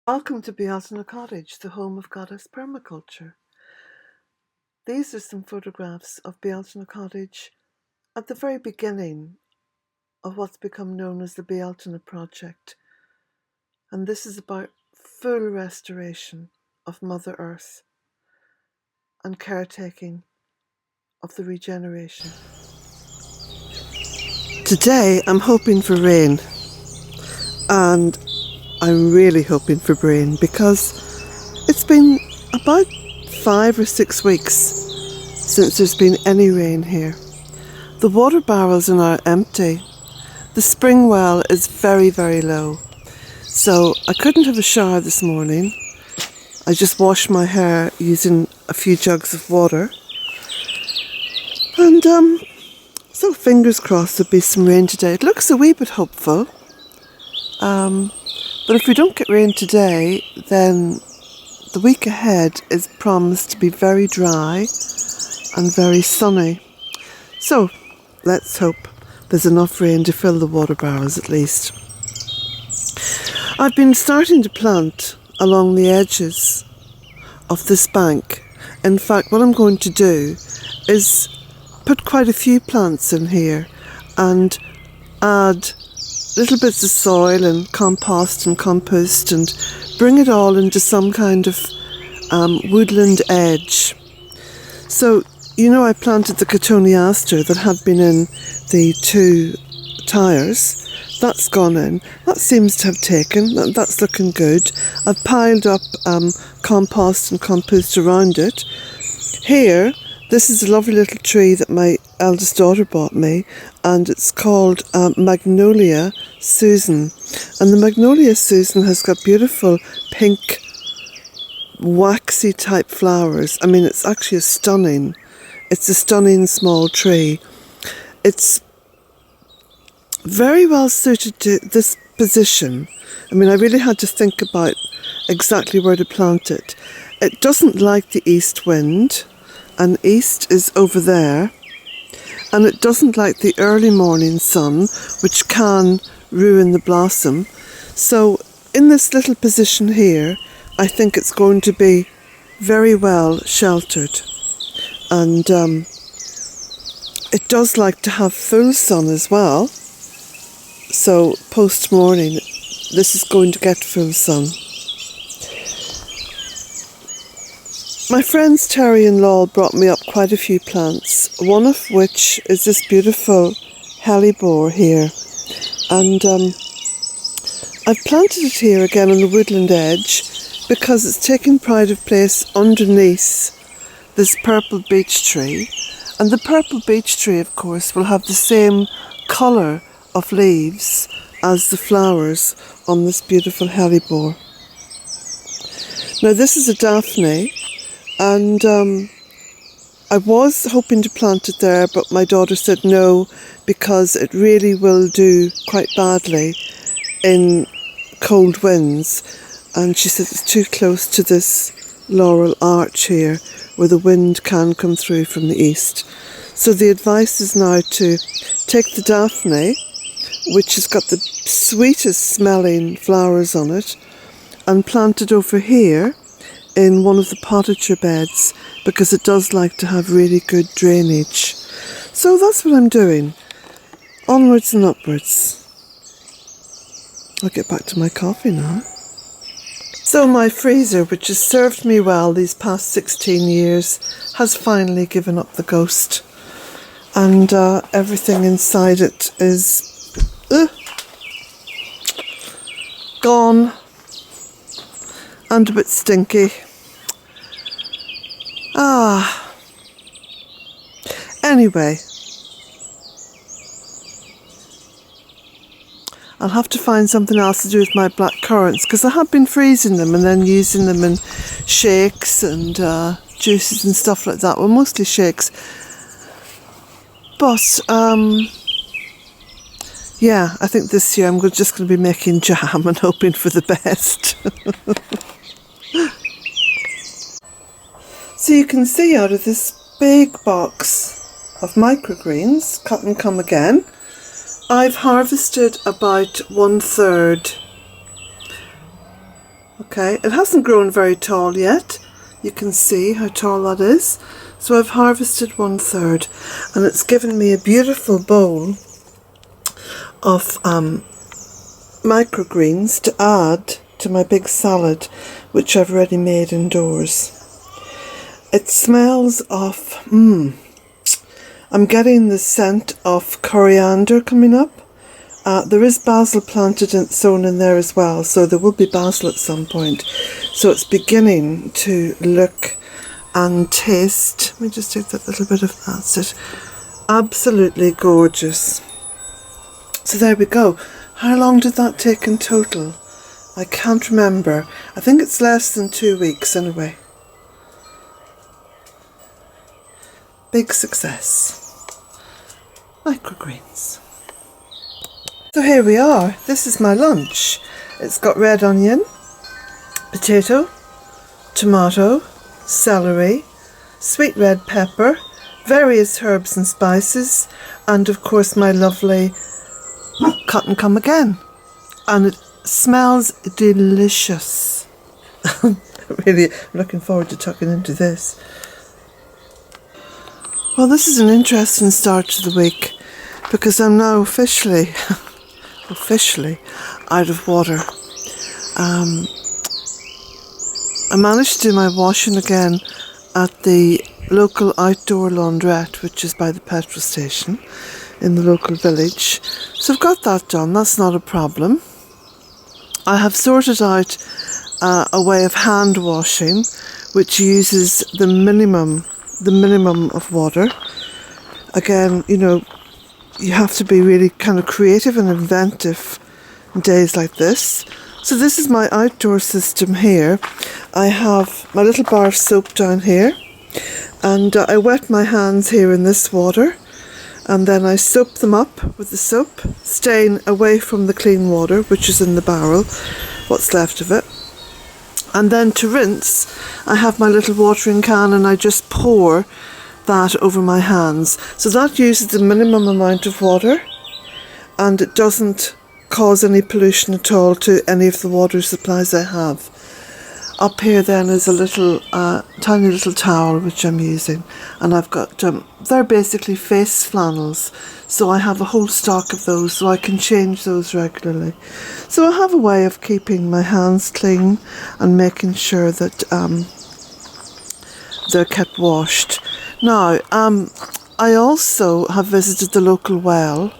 Welcome to Bealtaine Cottage, the home of goddess permaculture. These are some photographs of Bealtaine Cottage at the very beginning of what's become known as the Bealtaine Project. And this is about full restoration of Mother Earth and caretaking of the regeneration. Today I'm hoping for rain, and I'm really hoping for rain because it's been about 5 or 6 weeks since there's been any rain here. The water barrels are now empty. The spring well is very, very low. So I couldn't have a shower this morning. I just washed my hair using a few jugs of water. And so fingers crossed there'll be some rain today. It looks a wee bit hopeful. But if we don't get rain today, then the week ahead is promised to be very dry and very sunny. So let's hope there's enough rain to fill the water barrels at least. I've been starting to plant along the edges of this bank. In fact, what I'm going to do is put quite a few plants in here and add little bits of soil and compost and compost and bring it all into some kind of woodland edge. So, I planted the cotoneaster that had been in the 2 tyres. That's gone in. That seems to have taken. That's looking good. I've piled up compost and compost around it. Here, this is a lovely little tree that my eldest daughter bought me, and it's called Magnolia Susan. And the Magnolia Susan has got beautiful pink, waxy type flowers. I mean, it's actually it's a stunning small tree. It's very well suited to this position. I mean, I really had to think about exactly where to plant it. It doesn't like the east wind, and east is over there, and it doesn't like the early morning sun, which can ruin the blossom. So in this little position here, I think it's going to be very well sheltered, and it does like to have full sun as well. So post morning this is going to get full sun. My friends Terry and Lowell brought me up quite a few plants, one of which is this beautiful hellebore here. And I've planted it here again on the woodland edge because it's taking pride of place underneath this purple beech tree. And the purple beech tree, of course, will have the same colour of leaves as the flowers on this beautiful hellebore. Now this is a Daphne. And I was hoping to plant it there, but my daughter said no, because it really will do quite badly in cold winds. And she said it's too close to this laurel arch here, where the wind can come through from the east. So the advice is now to take the Daphne, which has got the sweetest smelling flowers on it, and plant it over here in one of the potager beds, because it does like to have really good drainage. So that's what I'm doing. Onwards and upwards. I'll get back to my coffee now. So my freezer, which has served me well these past 16 years, has finally given up the ghost. And everything inside it is gone and a bit stinky. Anyway, I'll have to find something else to do with my black currants, because I have been freezing them and then using them in shakes and juices and stuff like that. Well, mostly shakes. But yeah, I think this year I'm just going to be making jam and hoping for the best. So you can see out of this big box of microgreens, cut and come again, I've harvested about 1/3 Okay, it hasn't grown very tall yet. You can see how tall that is. So I've harvested 1/3, and it's given me a beautiful bowl of microgreens to add to my big salad, which I've already made indoors. It smells of, I'm getting the scent of coriander coming up. There is basil planted and sown in there as well, so there will be basil at some point. So it's beginning to look and taste. Let me just take that little bit of that. Absolutely gorgeous. So there we go. How long did that take in total? I can't remember. I think it's less than 2 weeks anyway. Big success. Microgreens. So here we are. This is my lunch. It's got red onion, potato, tomato, celery, sweet red pepper, various herbs and spices, and of course my lovely cut and come again. And it smells delicious. Really looking forward to tucking into this. Well, this is an interesting start to the week because I'm now officially out of water. I managed to do my washing again at the local outdoor laundrette, which is by the petrol station in the local village. So I've got that done. That's not a problem. I have sorted out a way of hand washing which uses the minimum of water. Again, you know, you have to be really kind of creative and inventive in days like this. So this is my outdoor system here. I have my little bar of soap down here, and I wet my hands here in this water, and then I soap them up with the soap, staying away from the clean water, which is in the barrel, what's left of it. And then to rinse, I have my little watering can and I just pour that over my hands. So that uses the minimum amount of water, and it doesn't cause any pollution at all to any of the water supplies I have. Up here then is a little tiny little towel which I'm using, and I've got they're basically face flannels, so I have a whole stock of those, so I can change those regularly. So I have a way of keeping my hands clean and making sure that they're kept washed. Now I also have visited the local well.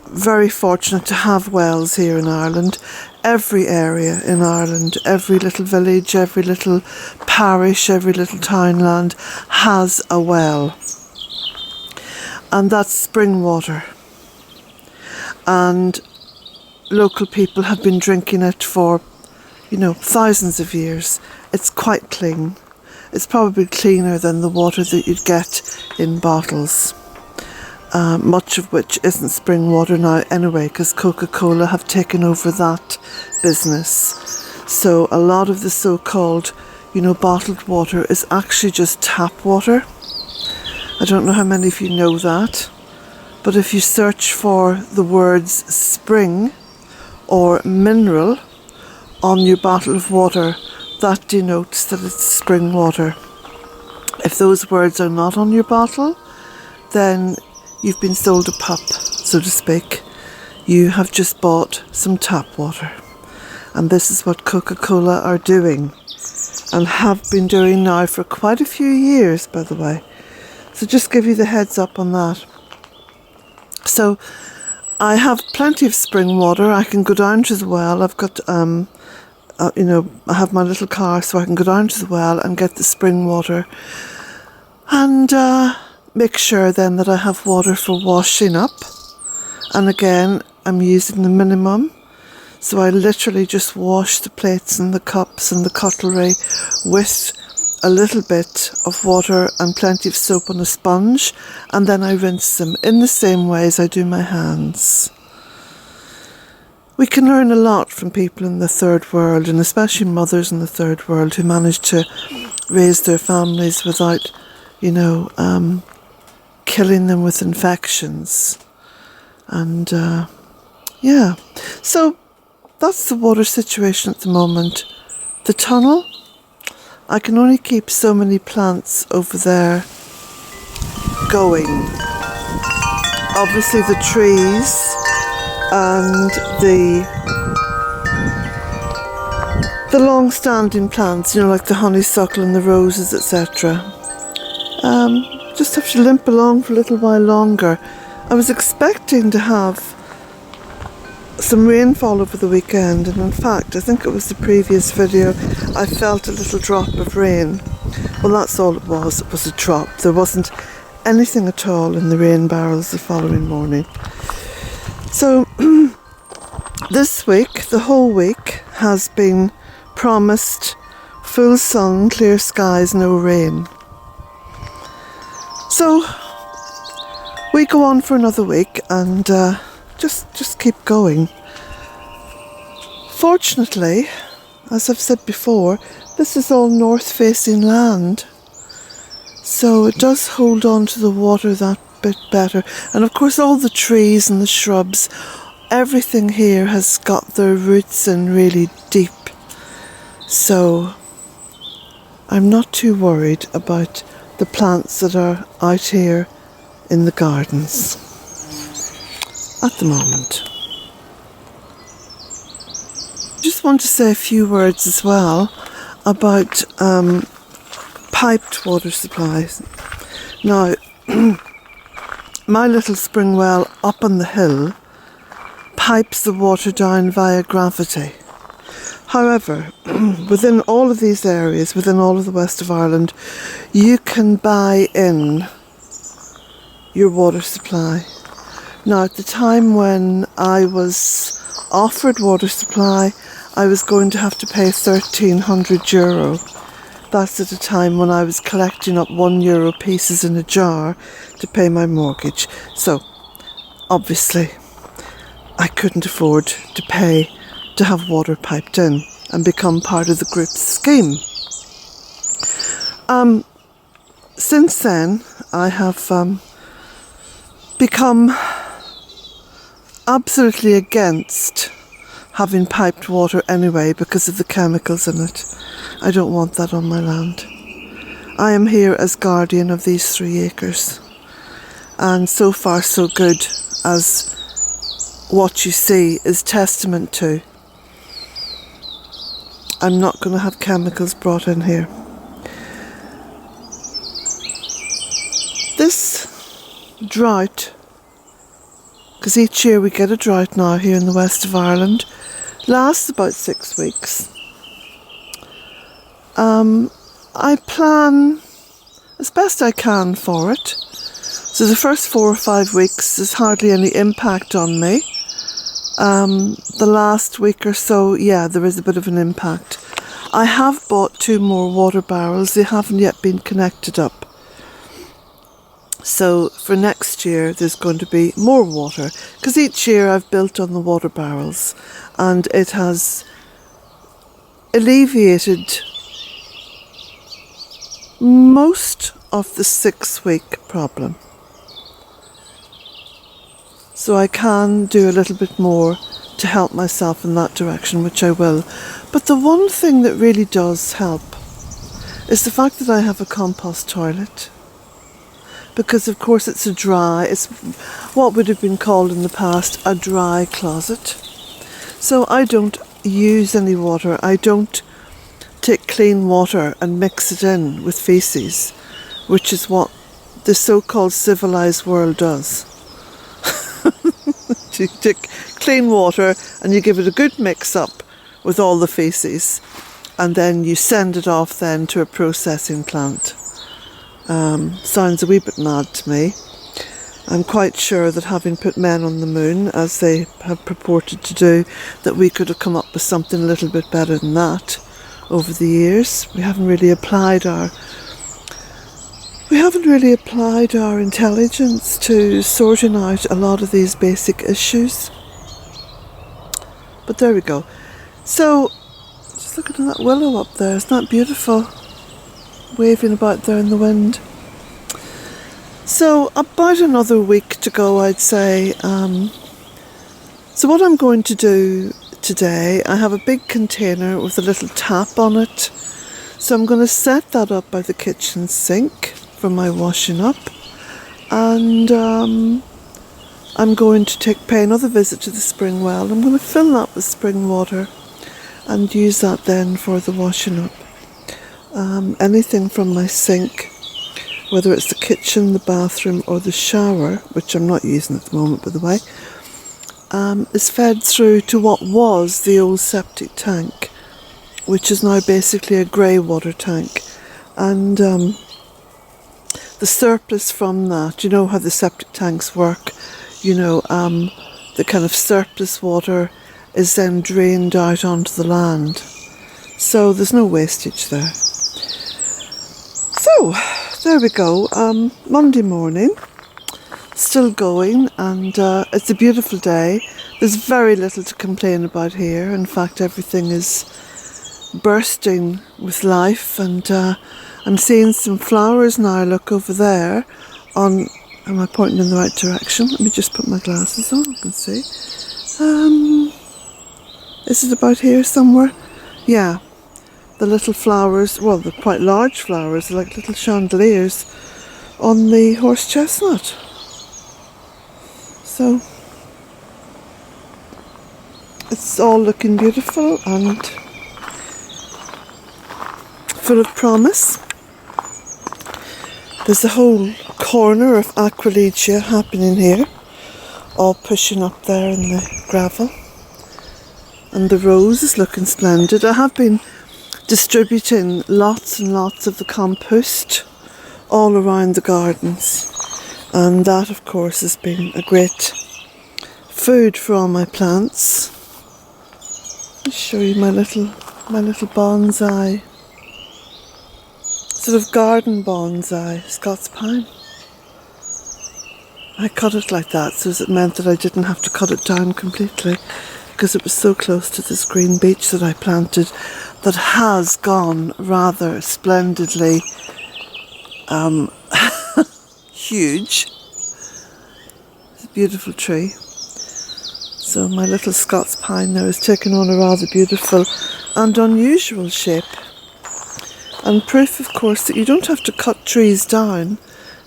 Very fortunate to have wells here in Ireland. Every area in Ireland, every little village, every little parish, every little townland has a well. And that's spring water. And local people have been drinking it for, you know, thousands of years. It's quite clean. It's probably cleaner than the water that you'd get in bottles. Much of which isn't spring water now anyway, because Coca-Cola have taken over that business. So a lot of the so-called, you know, bottled water is actually just tap water. I don't know how many of you know that, but if you search for the words spring or mineral on your bottle of water, that denotes that it's spring water. If those words are not on your bottle, then you've been sold a pup, so to speak. You have just bought some tap water. And this is what Coca-Cola are doing, and have been doing now for quite a few years, by the way. So just give you the heads up on that. So I have plenty of spring water. I can go down to the well. I've got, you know, I have my little car, so I can go down to the well and get the spring water. And make sure then that I have water for washing up. And again, I'm using the minimum. So I literally just wash the plates and the cups and the cutlery with a little bit of water and plenty of soap on a sponge, and then I rinse them in the same way as I do my hands. We can learn a lot from people in the third world, and especially mothers in the third world who manage to raise their families without, you know, killing them with infections. And yeah, so that's the water situation at the moment. The tunnel, I can only keep so many plants over there going. Obviously the trees and the long-standing plants, you know, like the honeysuckle and the roses, etc. Just have to limp along for a little while longer. I was expecting to have some rainfall over the weekend, and in fact, I think it was the previous video, I felt a little drop of rain. Well, that's all it was a drop. There wasn't anything at all in the rain barrels the following morning. So this week, the whole week, has been promised full sun, clear skies, no rain. So we go on for another week and just keep going. Fortunately, as I've said before, this is all north-facing land, so it does hold on to the water that bit better. And of course all the trees and the shrubs, everything here has got their roots in really deep, so I'm not too worried about the plants that are out here in the gardens at the moment. Just want to say a few words as well about piped water supplies. Now, my little spring well up on the hill pipes the water down via gravity. However, within all of these areas, within all of the west of Ireland, you can buy in your water supply. Now, at the time when I was offered water supply, I was going to have to pay €1,300. That's at a time when I was collecting up €1 pieces in a jar to pay my mortgage. So, obviously, I couldn't afford to pay to have water piped in and become part of the group's scheme. Since then, I have become absolutely against having piped water anyway because of the chemicals in it. I don't want that on my land. I am here as guardian of these 3 acres, and so far so good, as what you see is testament to. I'm not going to have chemicals brought in here. This drought, because each year we get a drought now here in the west of Ireland, lasts about 6 weeks. I plan as best I can for it. So the first 4 or 5 weeks there's hardly any impact on me. The last week or so, yeah, there is a bit of an impact. I have bought 2 more water barrels. They haven't yet been connected up. So for next year there's going to be more water, because each year I've built on the water barrels and it has alleviated most of the 6-week problem. So I can do a little bit more to help myself in that direction, which I will. But the one thing that really does help is the fact that I have a compost toilet. Because of course it's what would have been called in the past a dry closet. So I don't use any water. I don't take clean water and mix it in with feces, which is what the so-called civilized world does. You take clean water and you give it a good mix up with all the feces, and then you send it off then to a processing plant. Sounds a wee bit mad to me. I'm quite sure that having put men on the moon, as they have purported to do, that we could have come up with something a little bit better than that over the years. We haven't really applied our intelligence to sorting out a lot of these basic issues. But there we go. So, just looking at that willow up there, isn't that beautiful? Waving about there in the wind. So about another week to go, I'd say. So what I'm going to do today. I have a big container with a little tap on it. So I'm going to set that up by the kitchen sink for my washing up. And I'm going to pay another visit to the spring well. I'm going to fill that with spring water and use that then for the washing up. Anything from my sink, whether it's the kitchen, the bathroom or the shower, which I'm not using at the moment by the way, is fed through to what was the old septic tank, which is now basically a grey water tank. And the surplus from that, you know how the septic tanks work, the kind of surplus water is then drained out onto the land. So there's no wastage there. So there we go, Monday morning, still going, and it's a beautiful day. There's very little to complain about here. In fact, everything is bursting with life, and I'm seeing some flowers now. Look over there am I pointing in the right direction? Let me just put my glasses on, I can see. Is it about here somewhere? Yeah, the little flowers, well, they're quite large flowers, like little chandeliers on the horse chestnut. So it's all looking beautiful and full of promise. There's a whole corner of Aquilegia happening here, all pushing up there in the gravel. And the rose is looking splendid. I have been distributing lots and lots of the compost all around the gardens. And that, of course, has been a great food for all my plants. I'll show you my little bonsai. Sort of garden bonsai, Scots pine. I cut it like that, so it meant that I didn't have to cut it down completely, because it was so close to this green beech that I planted that has gone rather splendidly huge. It's a beautiful tree. So my little Scots pine there has taken on a rather beautiful and unusual shape. And proof, of course, that you don't have to cut trees down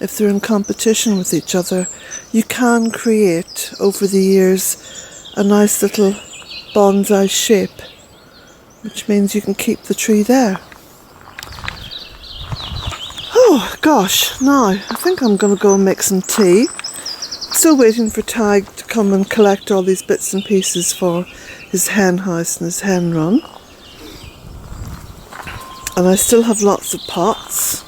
if they're in competition with each other. You can create, over the years, a nice little bonsai shape, which means you can keep the tree there. Oh gosh, now I think I'm going to go and make some tea. Still waiting for Tag to come and collect all these bits and pieces for his hen house and his hen run. And I still have lots of pots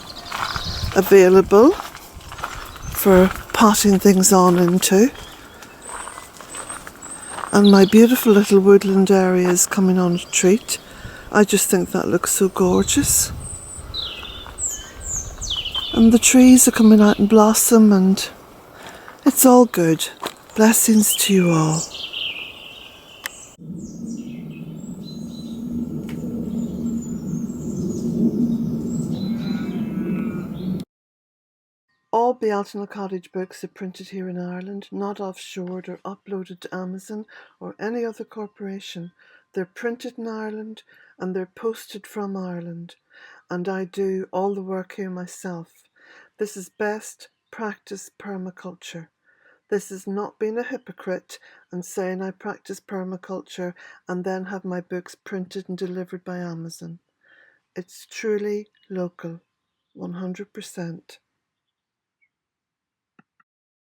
available for potting things on into. And my beautiful little woodland area is coming on a treat. I just think that looks so gorgeous. And the trees are coming out in blossom, and it's all good. Blessings to you all. All Bealtaine Cottage books are printed here in Ireland, not offshored or uploaded to Amazon or any other corporation. They're printed in Ireland and they're posted from Ireland. And I do all the work here myself. This is best practice permaculture. This is not being a hypocrite and saying I practice permaculture and then have my books printed and delivered by Amazon. It's truly local, 100%.